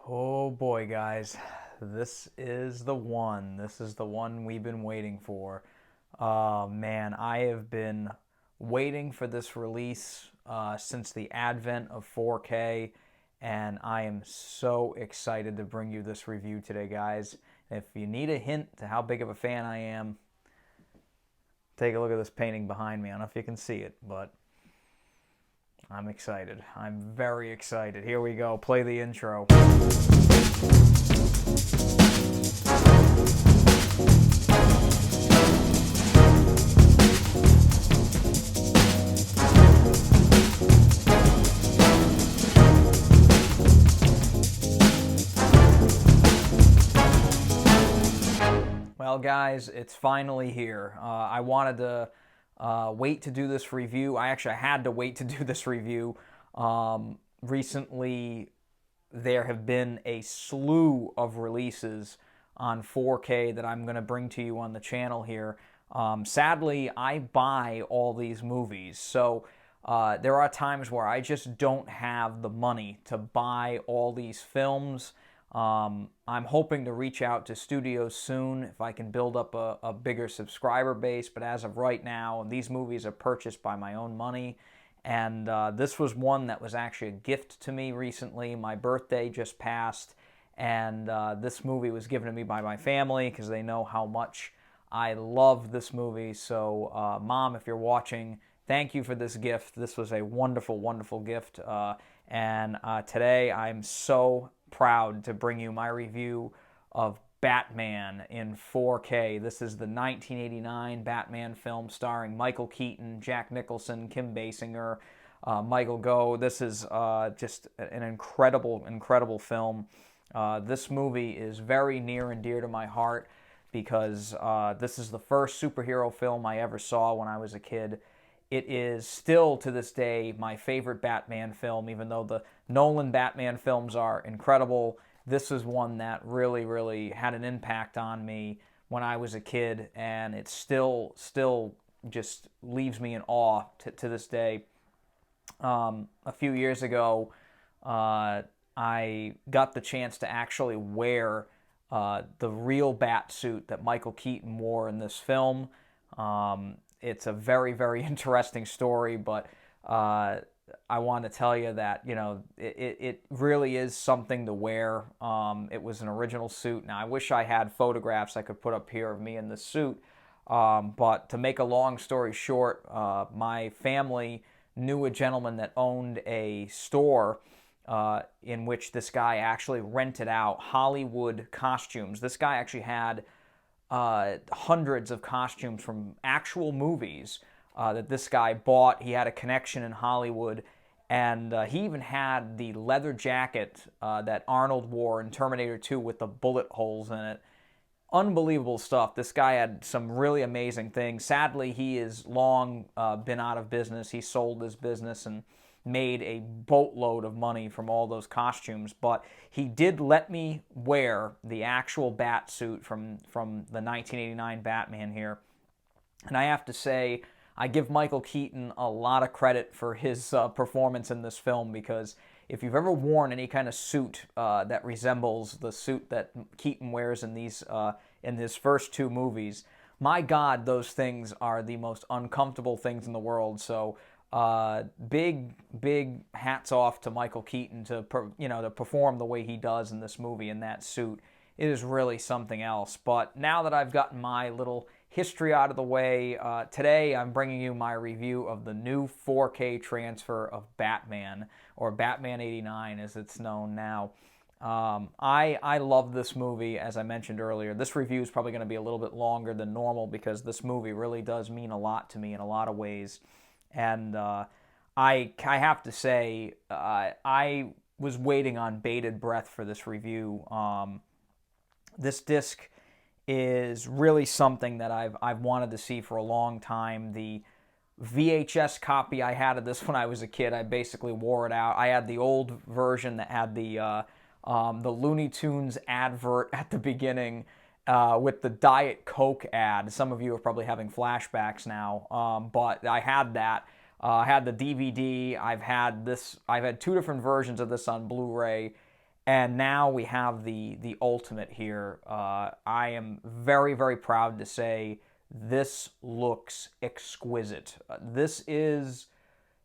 Oh boy, guys, this is the one. This is the one we've been waiting for. Man, I have been waiting for this release since the advent of 4K, and I am so excited to bring you this review today, guys. If you need a hint to how big of a fan I am, take a look at this painting behind me. I don't know if you can see it, but I'm excited. I'm very excited. Here we go. Play the intro. Well, guys, it's finally here. I wanted to wait to do this review. I had to wait to do this review. Recently, there have been a slew of releases on 4K that I'm going to bring to you on the channel here. Sadly, I buy all these movies, so there are times where I just don't have the money to buy all these films. I'm hoping to reach out to studios soon if I can build up a bigger subscriber base, but as of right now, these movies are purchased by my own money, and this was one that was actually a gift to me recently. My birthday just passed, and this movie was given to me by my family because they know how much I love this movie. So, Mom, if you're watching, thank you for this gift. This was a wonderful, wonderful gift, and today I'm so proud to bring you my review of Batman in 4K. This is the 1989 Batman film starring Michael Keaton, Jack Nicholson, Kim Basinger, Michael Gough. This is just an incredible, incredible film. This movie is very near and dear to my heart because this is the first superhero film I ever saw when I was a kid. It is still, to this day, my favorite Batman film, even though the Nolan Batman films are incredible. This is one that really, really had an impact on me when I was a kid, and it still just leaves me in awe to this day. A few years ago, I got the chance to actually wear the real bat suit that Michael Keaton wore in this film. It's a very, very interesting story, but I want to tell you that, it really is something to wear. It was an original suit. Now, I wish I had photographs I could put up here of me in the suit, but to make a long story short, my family knew a gentleman that owned a store in which this guy actually rented out Hollywood costumes. This guy actually had hundreds of costumes from actual movies that this guy bought. He had a connection in Hollywood, and he even had the leather jacket that Arnold wore in Terminator 2 with the bullet holes in it. Unbelievable stuff. This guy had some really amazing things. Sadly, he has long been out of business. He sold his business and made a boatload of money from all those costumes, but he did let me wear the actual bat suit from the 1989 Batman here. And I have to say, I give Michael Keaton a lot of credit for his performance in this film, because if you've ever worn any kind of suit that resembles the suit that Keaton wears in his first two movies, my God, those things are the most uncomfortable things in the world. So big hats off to Michael Keaton to perform the way he does in this movie in that suit. It is really something else. But now that I've gotten my little history out of the way, today I'm bringing you my review of the new 4K transfer of Batman, or Batman 89 as it's known now. I love this movie, as I mentioned earlier. This review is probably going to be a little bit longer than normal because this movie really does mean a lot to me in a lot of ways. And I have to say, I was waiting on bated breath for this review. This disc is really something that I've wanted to see for a long time. The VHS copy I had of this when I was a kid, I basically wore it out. I had the old version that had the Looney Tunes advert at the beginning with the Diet Coke ad. Some of you are probably having flashbacks now, but I had that. I had the DVD. I've had two different versions of this on Blu-ray, And now we have the ultimate here. I am very, very proud to say this looks exquisite. This is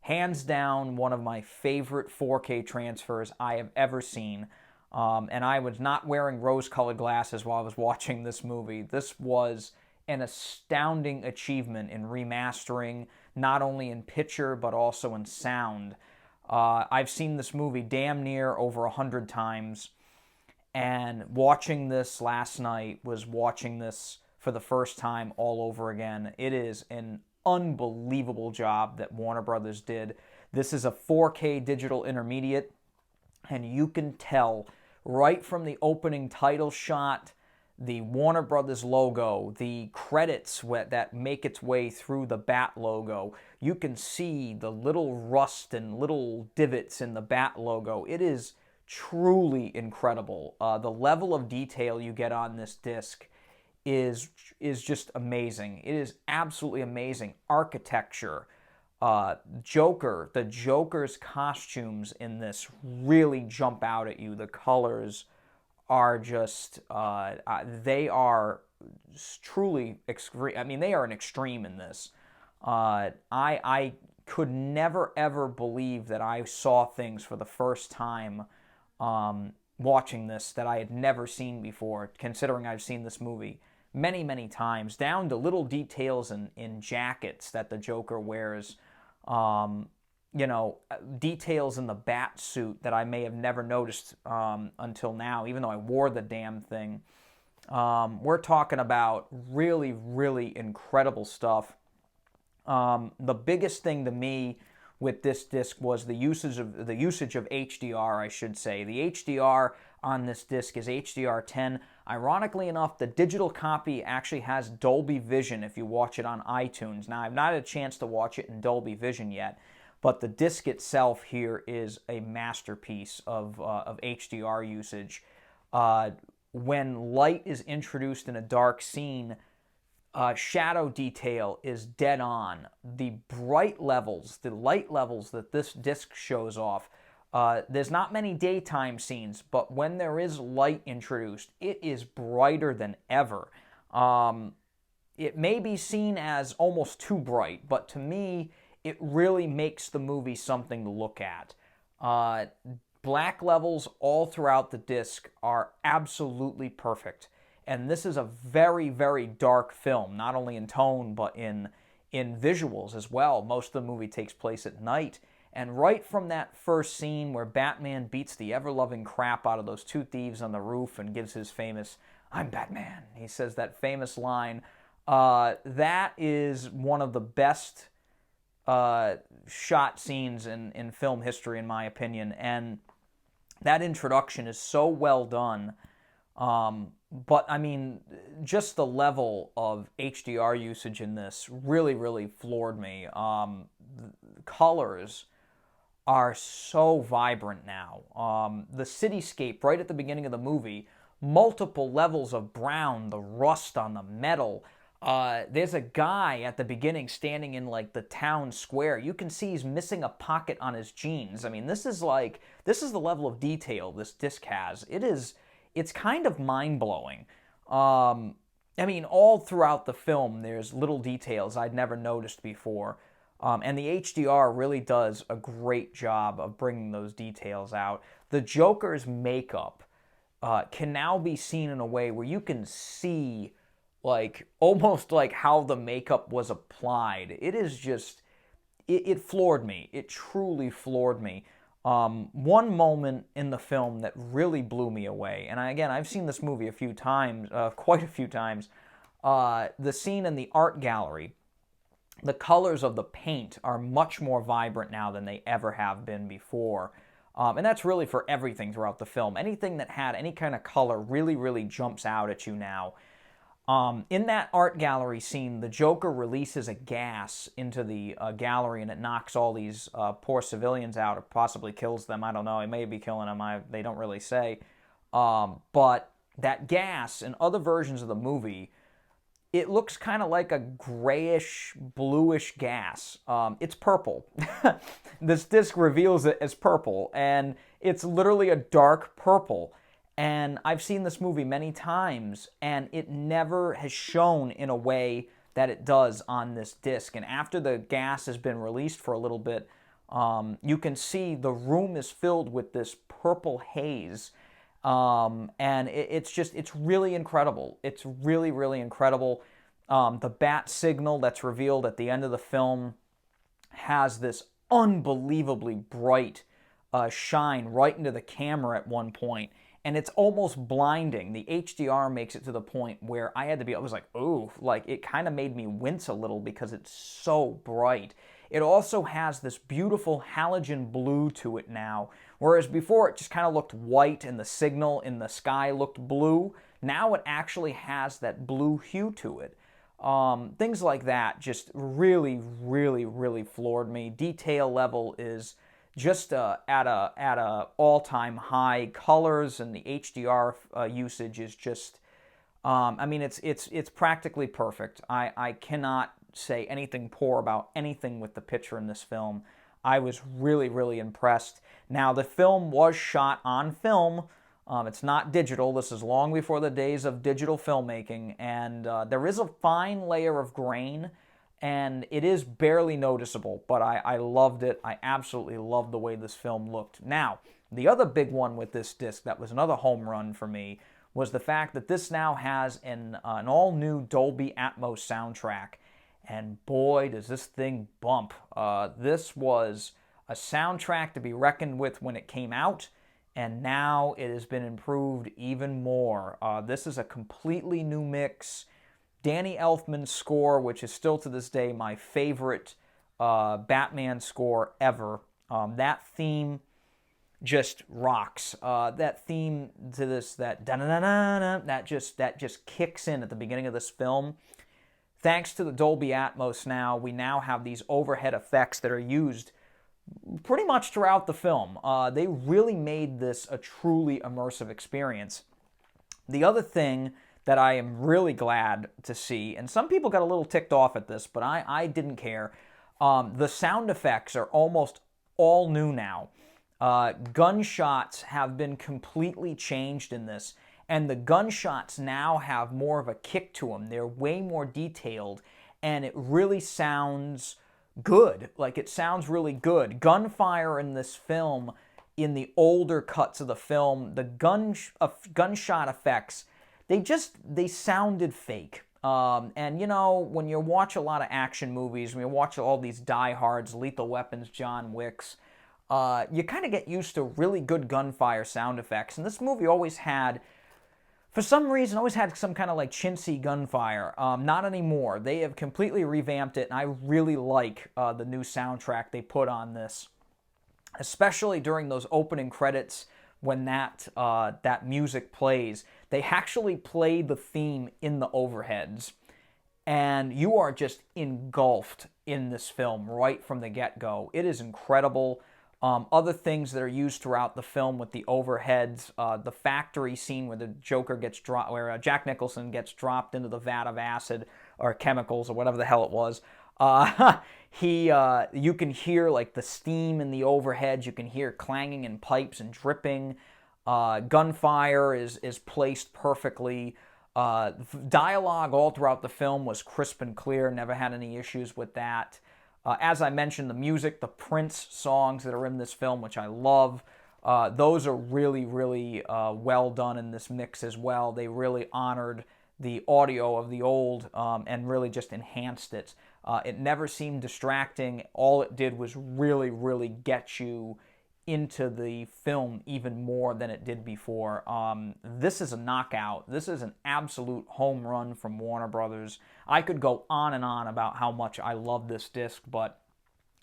hands down one of my favorite 4K transfers I have ever seen. And I was not wearing rose-colored glasses while I was watching this movie. This was an astounding achievement in remastering, not only in picture but also in sound. I've seen this movie damn near over 100 times, and watching this last night was watching this for the first time all over again. It is an unbelievable job that Warner Brothers did. This is a 4K digital intermediate, and you can tell right from the opening title shot, the Warner Brothers logo, the credits that make its way through the Bat logo. You can see the little rust and little divots in the Bat logo. It is truly incredible. The level of detail you get on this disc is just amazing. It is absolutely amazing. Architecture, the Joker's costumes in this really jump out at you. The colors are just, they are truly extreme. I mean, they are an extreme in this. I could never, ever believe that I saw things for the first time watching this that I had never seen before, considering I've seen this movie many, many times, down to little details in jackets that the Joker wears. Details in the bat suit that I may have never noticed until now, even though I wore the damn thing. We're talking about really, really incredible stuff. The biggest thing to me with this disc was the usage of HDR, I should say. The HDR on this disc is HDR10. Ironically enough, the digital copy actually has Dolby Vision if you watch it on iTunes. Now, I've not had a chance to watch it in Dolby Vision yet, but the disc itself here is a masterpiece of HDR usage. When light is introduced in a dark scene, shadow detail is dead on. The bright levels, the light levels that this disc shows off, there's not many daytime scenes, but when there is light introduced, it is brighter than ever. It may be seen as almost too bright, but to me, it really makes the movie something to look at. Black levels all throughout the disc are absolutely perfect. And this is a very, very dark film, not only in tone, but in visuals as well. Most of the movie takes place at night. And right from that first scene where Batman beats the ever-loving crap out of those two thieves on the roof and gives his famous, "I'm Batman," he says that famous line, that is one of the best shot scenes in film history, in my opinion. And that introduction is so well done. But, I mean, just the level of HDR usage in this really, really floored me. The colors are so vibrant now. The cityscape right at the beginning of the movie, multiple levels of brown, the rust on the metal. There's a guy at the beginning standing in like the town square. You can see he's missing a pocket on his jeans. I mean, this is the level of detail this disc has. It's kind of mind-blowing. I mean, all throughout the film, there's little details I'd never noticed before. And the HDR really does a great job of bringing those details out. The Joker's makeup can now be seen in a way where you can see, like, almost like how the makeup was applied. It is just, it floored me. It truly floored me. One moment in the film that really blew me away, and I've seen this movie a few times, quite a few times, the scene in the art gallery. The colors of the paint are much more vibrant now than they ever have been before. And that's really for everything throughout the film. Anything that had any kind of color really, really jumps out at you now. In that art gallery scene, the Joker releases a gas into the gallery, and it knocks all these poor civilians out, or possibly kills them. I don't know. It may be killing them. They don't really say. But that gas, in other versions of the movie, it looks kind of like a grayish, bluish gas. It's purple. This disc reveals it as purple, and it's literally a dark purple. And I've seen this movie many times, and it never has shown in a way that it does on this disc. And after the gas has been released for a little bit, you can see the room is filled with this purple haze. And it's really incredible. It's really, really incredible. The bat signal that's revealed at the end of the film has this unbelievably bright shine right into the camera at one point, and it's almost blinding. The HDR makes it to the point where I was like, ooh, like it kind of made me wince a little because it's so bright. It also has this beautiful halogen blue to it now, whereas before it just kind of looked white and the signal in the sky looked blue. Now it actually has that blue hue to it. Things like that just really, really, really floored me. Detail level is just at a all-time high. Colors and the HDR usage is just, I mean, it's practically perfect. I cannot say anything poor about anything with the picture in this film. I was really, really impressed. Now, the film was shot on film. It's not digital. This is long before the days of digital filmmaking, and there is a fine layer of grain, and it is barely noticeable, but I loved it. I absolutely loved the way this film looked. Now, the other big one with this disc that was another home run for me was the fact that this now has an all-new Dolby Atmos soundtrack. And boy, does this thing bump. This was a soundtrack to be reckoned with when it came out, and now it has been improved even more. This is a completely new mix. Danny Elfman's score, which is still to this day my favorite Batman score ever. That theme just rocks. That theme to this, that da-na-na-na-na, that just kicks in at the beginning of this film. Thanks to the Dolby Atmos now, we now have these overhead effects that are used pretty much throughout the film. They really made this a truly immersive experience. The other thing that I am really glad to see, and some people got a little ticked off at this, but I didn't care, the sound effects are almost all new now. Gunshots have been completely changed in this, and the gunshots now have more of a kick to them. They're way more detailed, and it really sounds good. Like, it sounds really good. Gunfire in this film, in the older cuts of the film, the gunshot effects, they sounded fake. And, you know, when you watch a lot of action movies, when you watch all these Die Hards, Lethal Weapons, John Wicks, you kind of get used to really good gunfire sound effects. And this movie always had, for some reason, always had some kind of like chintzy gunfire. Not anymore. They have completely revamped it, and I really like the new soundtrack they put on this, especially during those opening credits when that music plays. They actually play the theme in the overheads, and you are just engulfed in this film right from the get-go. It is incredible. Other things that are used throughout the film with the overheads, the factory scene where the Joker gets dropped, where Jack Nicholson gets dropped into the vat of acid or chemicals or whatever the hell it was. You can hear like the steam in the overheads. You can hear clanging in pipes and dripping. Gunfire is placed perfectly. Dialogue all throughout the film was crisp and clear. Never had any issues with that. As I mentioned, the music, the Prince songs that are in this film, which I love, those are really, really well done in this mix as well. They really honored the audio of the old and really just enhanced it. It never seemed distracting. All it did was really, really get you into the film even more than it did before. This is a knockout. This is an absolute home run from Warner Brothers. I could go on and on about how much I love this disc, but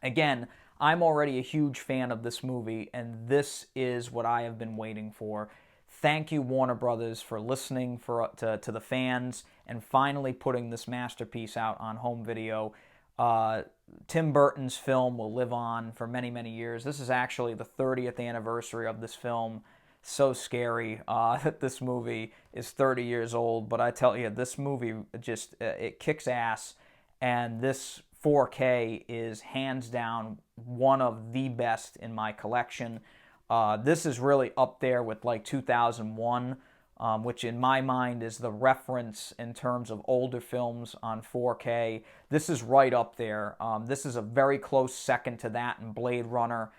again, I'm already a huge fan of this movie, and this is what I have been waiting for. Thank you, Warner Brothers, for listening to the fans and finally putting this masterpiece out on home video. Tim Burton's film will live on for many, many years. This is actually the 30th anniversary of this film. so scary that this movie is 30 years old. But I tell you, this movie just it kicks ass, and this 4K is hands down one of the best in my collection. This is really up there with like 2001, which in my mind is the reference in terms of older films on 4K. This is right up there. This is a very close second to that in Blade Runner.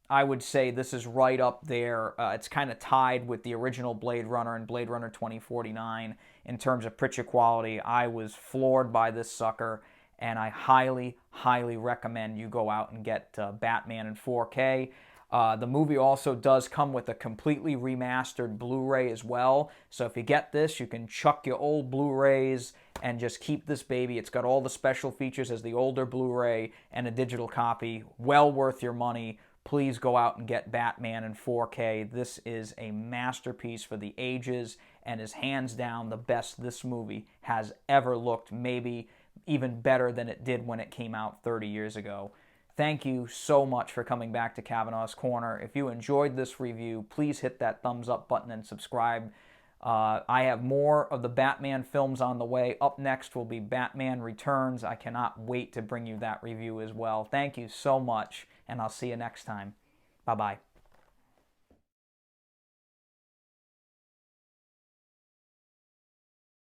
I would say this is right up there. It's kind of tied with the original Blade Runner and Blade Runner 2049 in terms of picture quality. I was floored by this sucker, and I highly, highly recommend you go out and get Batman in 4K. The movie also does come with a completely remastered Blu-ray as well. So if you get this, you can chuck your old Blu-rays and just keep this baby. It's got all the special features as the older Blu-ray and a digital copy. Well worth your money. Please go out and get Batman in 4K. This is a masterpiece for the ages and is hands down the best this movie has ever looked, maybe even better than it did when it came out 30 years ago. Thank you so much for coming back to Kavanaugh's Corner. If you enjoyed this review, please hit that thumbs up button and subscribe. I have more of the Batman films on the way. Up next will be Batman Returns. I cannot wait to bring you that review as well. Thank you so much, and I'll see you next time. Bye-bye.